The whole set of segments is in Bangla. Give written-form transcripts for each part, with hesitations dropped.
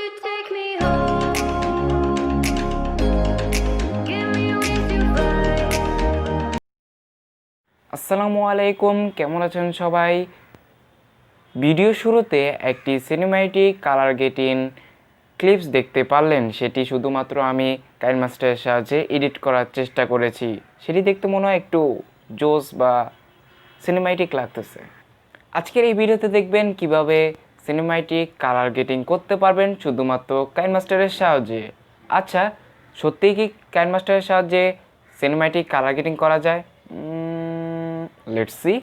you take me home? Get me with you right. আসসালামু আলাইকুম, কেমন আছেন সবাই? ভিডিও শুরুতে একটি সিনেম্যাটিক কালার গেটিং ক্লিপস দেখতে পারলেন। সেটি শুধুমাত্র আমি কাইনমাস্টারের সাহায্যে এডিট করার চেষ্টা করেছি। সেটি দেখতে মনে হয় একটু জোস বা সিনেম্যাটিক লাগতেছে। আজকের এই ভিডিওতে দেখবেন কিভাবে সিনেম্যাটিক কালার গেটিং করতে পারবেন শুধুমাত্র কাইনমাস্টারের সাহায্যে। আচ্ছা, সত্যিই কি কাইনমাস্টারের সাহায্যে সিনেম্যাটিক কালার গেটিং করা যায়? Let's see.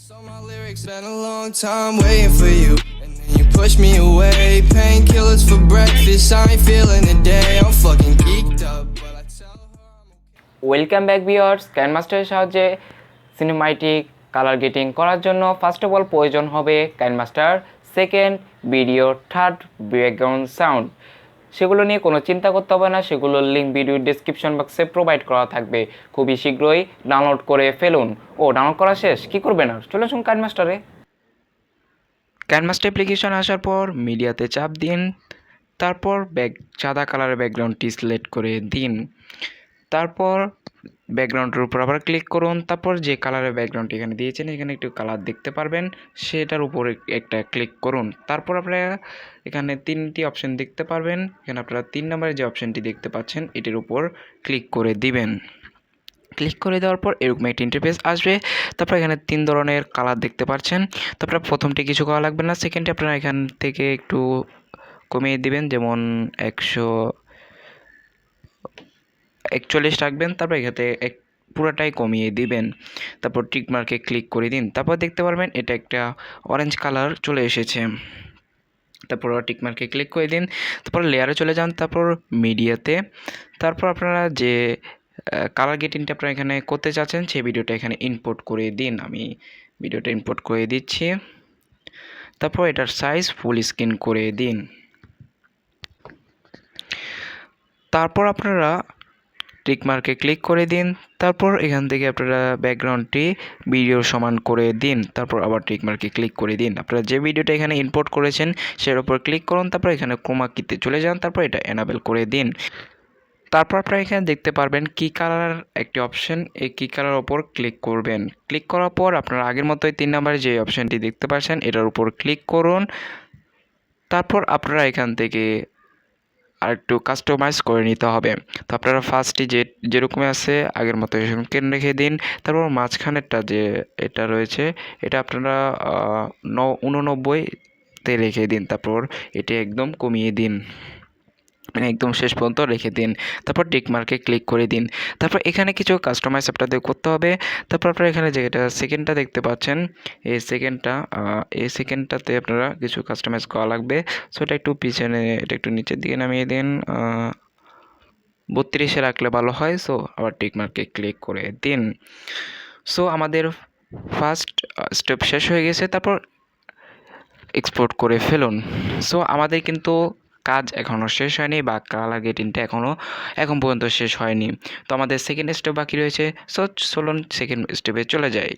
So my lyrics spent a long time waiting for you, and then you push me away. Painkillers for breakfast, I ain't feeling the day. I'm fucking geeked up, but I tell her I'm okay. Welcome back viewers. কাইনমাস্টারের সাহায্যে সিনেম্যাটিক কালার গেটিং করার জন্য ফার্স্ট অফ অল প্রয়োজন হবে KineMaster, second video, third background sound. সেগুলো নিয়ে কোনো চিন্তা করতে হবে না, সেগুলোর লিঙ্ক ভিডিও ডিসক্রিপশন বক্সে প্রোভাইড করা থাকবে। খুবই শীঘ্রই ডাউনলোড করে ফেলুন। ডাউনলোড করা শেষ, কী করবেন আর? চলে আসুন কাইনমাস্টারে। কাইনমাস্টার অ্যাপ্লিকেশন আসার পর মিডিয়াতে চাপ দিন, তারপর সাদা কালারের ব্যাকগ্রাউন্ডটি সিলেক্ট করে দিন। তারপর ব্যাকগ্রাউন্ডের উপর আবার ক্লিক করুন। তারপর যে কালারের ব্যাকগ্রাউন্ডটি এখানে দিয়েছেন, এখানে একটু কালার দেখতে পারবেন, সেটার উপরে একটা ক্লিক করুন। তারপর আপনারা এখানে তিনটি অপশন দেখতে পারবেন। এখানে আপনারা 3 নম্বরে যে অপশনটি দেখতে পাচ্ছেন এটির উপর ক্লিক করে দিবেন। ক্লিক করে দেওয়ার পর এরকম একটি ইন্টারফেস আসবে। তারপর এখানে 3 ধরনের কালার দেখতে পাচ্ছেন। তারপরে প্রথমটি কিছু করা লাগবে না, সেকেন্ডে আপনারা এখান থেকে একটু কমিয়ে দিবেন, যেমন 141 রাখবেন। তারপর এখানে পুরোটাই কমিয়ে দিবেন। তারপর টিক মার্কে ক্লিক করে দিন। তারপর দেখতে পারবেন এটা একটা অরেঞ্জ কালার চলে এসেছে। তারপর টিক মার্কে ক্লিক করে দিন। তারপর লেয়ারে চলে যান, তারপর মিডিয়াতে। তারপর আপনারা যে কালার গেটিংটা আপনারা এখানে করতে চাচ্ছেন সেই ভিডিওটা এখানে ইম্পোর্ট করে দিন। আমি ভিডিওটা ইম্পোর্ট করে দিচ্ছি। তারপর এটার সাইজ ফুল স্ক্রিন করে দিন। তারপর আপনারা টিক মার্কে ক্লিক করে দিন। তারপর এখান থেকে আপনারা ব্যাকগ্রাউন্ডটি ভিডিওর সমান করে দিন। তারপর আবার টিক মার্কে ক্লিক করে দিন। আপনারা যে ভিডিওটা এখানে ইম্পোর্ট করেছেন সেটার উপর ক্লিক করুন। তারপর এখানে ক্রোমা কিতে চলে যান। তারপর এটা এনাবেল করে দিন। তারপর আপনারা এখানে দেখতে পারবেন কি কালার একটি অপশন, এই কি কালার ওপর ক্লিক করবেন। ক্লিক করার পর আপনারা আগের মতোই 3 নম্বরে যে অপশনটি দেখতে পাচ্ছেন এটার উপর ক্লিক করুন। তারপর আপনারা এখান থেকে আর একটু কাস্টমাইজ করে নিতে হবে। তো আপনারা ফার্স্টে যেরকম আছে আগের মতো সেরকম রেখে দিন। তারপর মাঝখানেরটা যে এটা রয়েছে এটা আপনারা 89-তে রেখে দিন। তারপর এটা একদম কমিয়ে দিন, মানে একদম শেষ পর্যন্ত রেখে দিন। তারপর টিক মার্কে ক্লিক করে দিন। তারপর এখানে কিছু কাস্টমাইজ আপনাদের করতে হবে। তারপর আপনারা এখানে যেটা সেকেন্ডটা দেখতে পাচ্ছেন এই সেকেন্ডটাতে আপনারা কিছু কাস্টমাইজ করা লাগবে। সো এটা একটু পিছনে, এটা একটু নিচের দিকে নামিয়ে দিন, 32-এ রাখলে ভালো হয়। সো আবার টিক মার্কে ক্লিক করে দিন। সো আমাদের ফার্স্ট স্টেপ শেষ হয়ে গেছে। তারপর এক্সপোর্ট করে ফেলুন। সো আমাদের কিন্তু কাজ এখনও শেষ হয়নি বা কালার গেটিংটা এখন পর্যন্ত শেষ হয়নি। তো আমাদের সেকেন্ড স্টেপ বাকি রয়েছে। সো চলুন সেকেন্ড স্টেপে চলে যাই।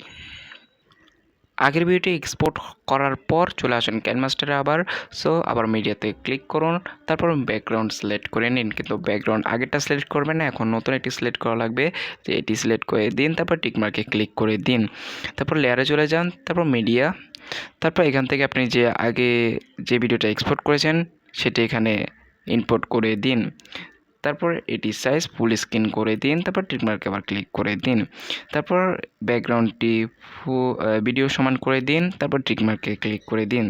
আগের ভিডিওটি এক্সপোর্ট করার পর চলে আসুন কাইনমাস্টারে আবার। সো আবার মিডিয়াতে ক্লিক করুন। তারপর ব্যাকগ্রাউন্ড সিলেক্ট করে নিন, কিন্তু ব্যাকগ্রাউন্ড আগেরটা সিলেক্ট করবেন না, এখন নতুন একটি সিলেক্ট করা লাগবে। তো এটি সিলেক্ট করে দিন। তারপর টিক মার্কে ক্লিক করে দিন। তারপর লেয়ারে চলে যান, তারপর মিডিয়া। তারপর এখান থেকে আপনি আগে যে ভিডিওটা এক্সপোর্ট করেছেন সেটি এখানে ইম্পোর্ট করে দিন। তারপর এটি সাইজ ফুল স্ক্রিন করে দিন। তারপর টিক মার্কে আবার ক্লিক করে দিন। তারপর ব্যাকগ্রাউন্ডটি ভিডিও সমান করে দিন। তারপর টিক মার্কে ক্লিক করে দিন।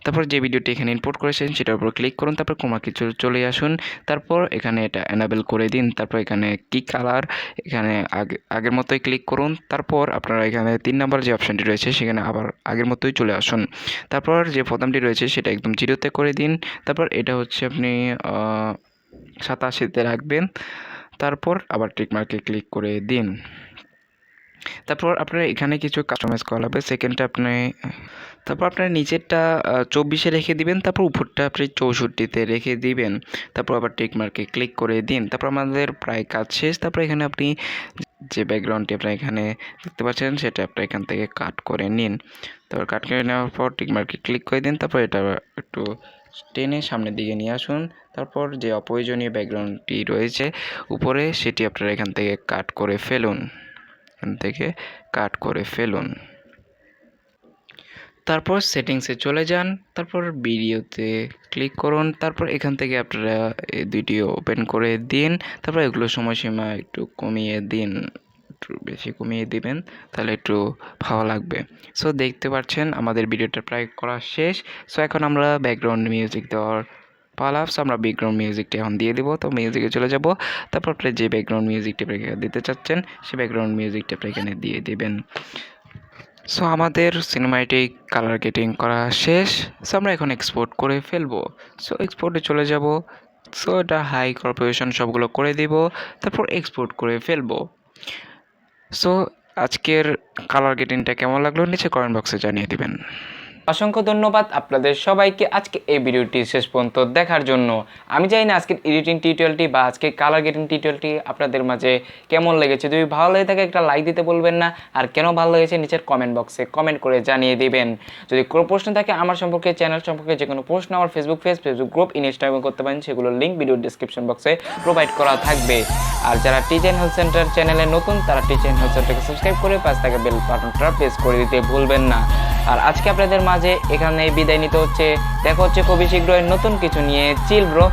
তারপর যে ভিডিওটি এখানে ইম্পোর্ট করেছেন সেটার উপর ক্লিক করুন। তারপর ক্রোমাকে চলে আসুন। তারপর এখানে এটা এনাবেল করে দিন। তারপর এখানে কি কালার, এখানে আগের মতোই ক্লিক করুন। তারপর আপনারা এখানে 3 নম্বর যে অপশানটি রয়েছে সেখানে আবার আগের মতোই চলে আসুন। তারপর যে প্রথমটি রয়েছে সেটা একদম 0-তে করে দিন। তারপর এটা হচ্ছে আপনি 87-তে রাখবেন। তারপর আবার টিক মার্কে ক্লিক করে দিন। তারপর আপনার এখানে কিছু কাস্টমাইজ করা লাগবে। তারপর আপনার নিচেরটা 24-এ রেখে দিবেন। তারপর উপরটা আপনি 64-তে রেখে দিবেন। তারপর আবার টিক মার্কে ক্লিক করে দিন। তারপর আমাদের প্রায় কাজ শেষ। তারপর এখানে আপনি যে ব্যাকগ্রাউন্ডটি আপনার এখানে দেখতে পাচ্ছেন সেটা আপনি এখান থেকে কাট করে নিন। তারপর কাট করে নেওয়ার পর টিক মার্কে ক্লিক করে দিন। তারপর এটা একটু টেনে সামনের দিকে নিয়ে আসুন। তারপর যে অপ্রয়োজনীয় ব্যাকগ্রাউন্ডটি রয়েছে উপরে সেটি আপনারা এখান থেকে কাট করে ফেলুন। তারপর সেটিংসে চলে যান, তারপর ভিডিওতে ক্লিক করুন, তারপর এখান থেকে আপনারা এই দুইটি ওপেন করে দিন। তারপর এগুলো সময়সীমা একটু কমিয়ে দিন, একটু বেশি কমিয়ে দিবেন, তাহলে একটু ভালো লাগবে। সো দেখতে পাচ্ছেন আমাদের ভিডিওটা প্রায় করা শেষ। সো এখন আমরা ব্যাকগ্রাউন্ড মিউজিক দেওয়ার পালা। সো আমরা ব্যাকগ্রাউন্ড মিউজিকটা এখন দিয়ে দিব। তো মিউজিকে চলে যাব, তারপর আপনি যে ব্যাকগ্রাউন্ড মিউজিকটা দিতে চাচ্ছেন সেই ব্যাকগ্রাউন্ড মিউজিকটা আপনি এখানে দিয়ে দিবেন। সো আমাদের সিনেমাটিক কালার গ্রেডিং করা শেষ। সো আমরা এখন এক্সপোর্ট করে ফেলবো। সো এক্সপোর্টে চলে যাব। সো এটা হাই কর্পোরেশন সবগুলো করে দিব, তারপর এক্সপোর্ট করে ফেলবো। সো আজকের কালার গ্রেডিংটা কেমন লাগলো নিচে কমেন্ট বক্সে জানিয়ে দিবেন। অসংখ্য ধন্যবাদ আপনাদের সবাইকে আজকে এই ভিডিওটি শেষ পর্যন্ত দেখার জন্য। আমি জানি না আজকের এডিটিং টিউটোরিয়ালটি বা আজকে কালার গ্রেডিং টিউটোরিয়ালটি আপনাদের মাঝে কেমন লেগেছে। যদি ভালো লেগে থাকে একটা লাইক দিতে বলবেন না, আর কেন ভালো লেগেছে নিচের কমেন্ট বক্সে কমেন্ট করে জানিয়ে দিবেন। যদি কোনো প্রশ্ন থাকে আমার সম্পর্কে, চ্যানেল সম্পর্কে যে কোনো প্রশ্ন আমার ফেসবুক গ্রুপ ইনস্টাগ্রামে করতে পারেন, সেগুলোর লিঙ্ক ভিডিও ডিসক্রিপশন বক্সে প্রোভাইড করা থাকবে। আর যারা টিচেন হেলথ সেন্টার চ্যানেলে নতুন তারা টিচেন হেলথ সেন্টারকে সাবস্ক্রাইব করে পাশে থাকা বেল বাটনটা প্রেস করে দিতে ভুলবেন না। আর আজকে আপনাদের মাঝে এখানে বিদায় নিতে হচ্ছে। দেখা হচ্ছে খুবই শীঘ্রই নতুন কিছু নিয়ে। Chill bro.